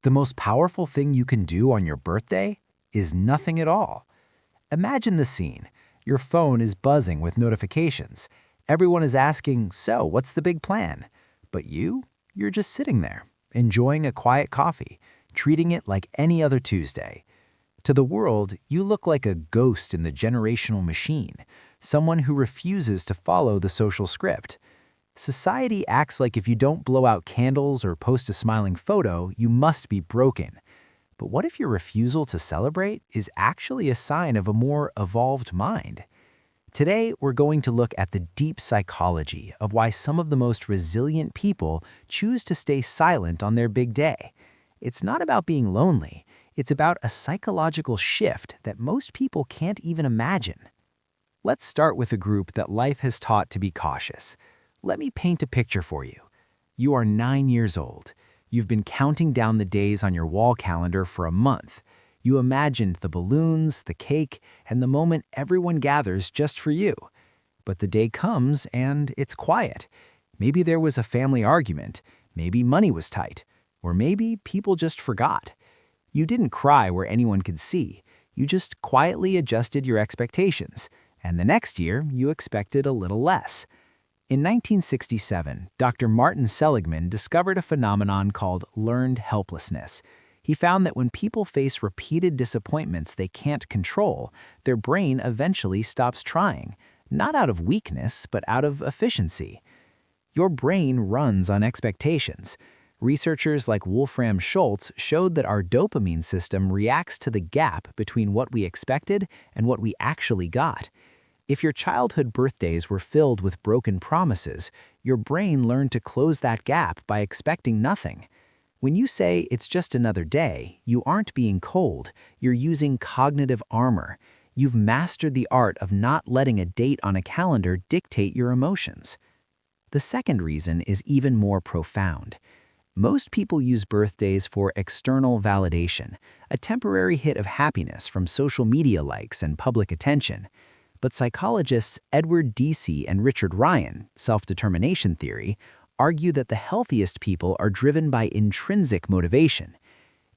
The most powerful thing you can do on your birthday is nothing at all. Imagine the scene. Your phone is buzzing with notifications. Everyone is asking, so what's the big plan? But you're just sitting there, enjoying a quiet coffee, treating it like any other Tuesday. To the world, you look like a ghost in the generational machine, someone who refuses to follow the social script. Society acts like if you don't blow out candles or post a smiling photo, you must be broken. But what if your refusal to celebrate is actually a sign of a more evolved mind? Today, we're going to look at the deep psychology of why some of the most resilient people choose to stay silent on their big day. It's not about being lonely. It's about a psychological shift that most people can't even imagine. Let's start with a group that life has taught to be cautious. Let me paint a picture for you. You are 9 years old. You've been counting down the days on your wall calendar for a month. You imagined the balloons, the cake, and the moment everyone gathers just for you. But the day comes and it's quiet. Maybe there was a family argument, maybe money was tight, or maybe people just forgot. You didn't cry where anyone could see. You just quietly adjusted your expectations, and the next year you expected a little less. In 1967, Dr. Martin Seligman discovered a phenomenon called learned helplessness. He found that when people face repeated disappointments they can't control, their brain eventually stops trying, not out of weakness, but out of efficiency. Your brain runs on expectations. Researchers like Wolfram Schultz showed that our dopamine system reacts to the gap between what we expected and what we actually got. If your childhood birthdays were filled with broken promises, your brain learned to close that gap by expecting nothing. When you say it's just another day, you aren't being cold, you're using cognitive armor. You've mastered the art of not letting a date on a calendar dictate your emotions. The second reason is even more profound. Most people use birthdays for external validation, a temporary hit of happiness from social media likes and public attention. But psychologists Edward Deci and Richard Ryan, self-determination theory, argue that the healthiest people are driven by intrinsic motivation.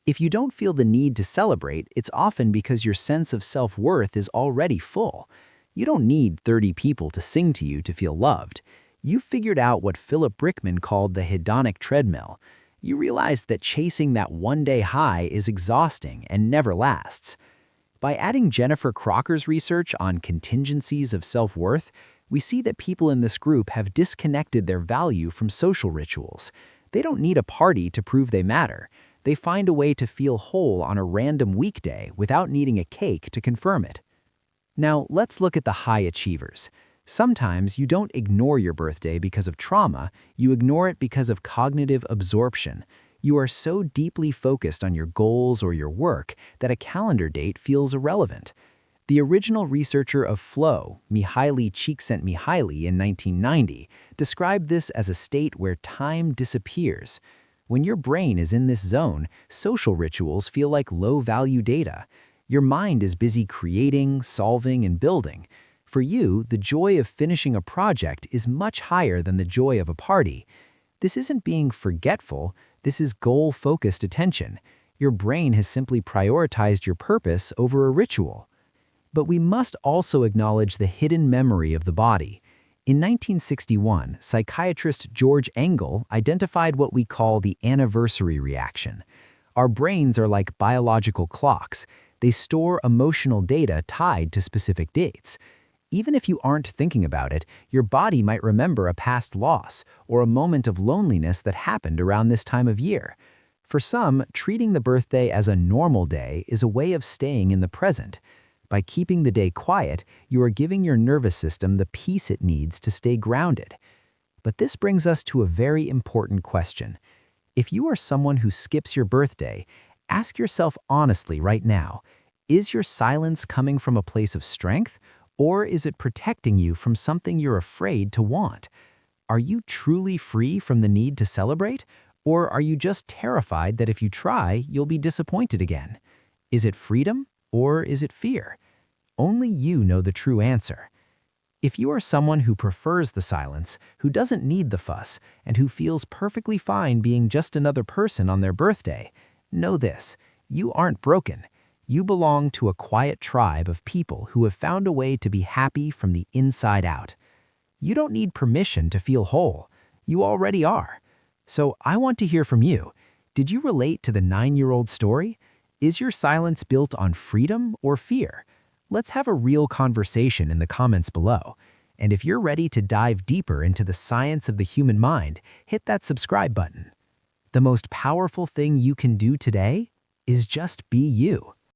If you don't feel the need to celebrate, it's often because your sense of self-worth is already full. You don't need 30 people to sing to you to feel loved. You've figured out what Philip Brickman called the hedonic treadmill. You realize that chasing that one-day high is exhausting and never lasts. By adding Jennifer Crocker's research on contingencies of self-worth, we see that people in this group have disconnected their value from social rituals. They don't need a party to prove they matter. They find a way to feel whole on a random weekday without needing a cake to confirm it. Now, let's look at the high achievers. Sometimes you don't ignore your birthday because of trauma, you ignore it because of cognitive absorption. You are so deeply focused on your goals or your work that a calendar date feels irrelevant. The original researcher of flow, Mihaly Csikszentmihalyi in 1990, described this as a state where time disappears. When your brain is in this zone, social rituals feel like low-value data. Your mind is busy creating, solving, and building. For you, the joy of finishing a project is much higher than the joy of a party. This isn't being forgetful, this is goal-focused attention. Your brain has simply prioritized your purpose over a ritual. But we must also acknowledge the hidden memory of the body. In 1961, psychiatrist George Engel identified what we call the anniversary reaction. Our brains are like biological clocks. They store emotional data tied to specific dates. Even if you aren't thinking about it, your body might remember a past loss or a moment of loneliness that happened around this time of year. For some, treating the birthday as a normal day is a way of staying in the present. By keeping the day quiet, you are giving your nervous system the peace it needs to stay grounded. But this brings us to a very important question. If you are someone who skips your birthday, ask yourself honestly right now, is your silence coming from a place of strength? Or is it protecting you from something you're afraid to want? Are you truly free from the need to celebrate? Or are you just terrified that if you try, you'll be disappointed again? Is it freedom or is it fear? Only you know the true answer. If you are someone who prefers the silence, who doesn't need the fuss, and who feels perfectly fine being just another person on their birthday, Know this, you aren't broken. You belong to a quiet tribe of people who have found a way to be happy from the inside out. You don't need permission to feel whole. You already are. So I want to hear from you. Did you relate to the 9-year-old story? Is your silence built on freedom or fear? Let's have a real conversation in the comments below. And if you're ready to dive deeper into the science of the human mind, hit that subscribe button. The most powerful thing you can do today is just be you.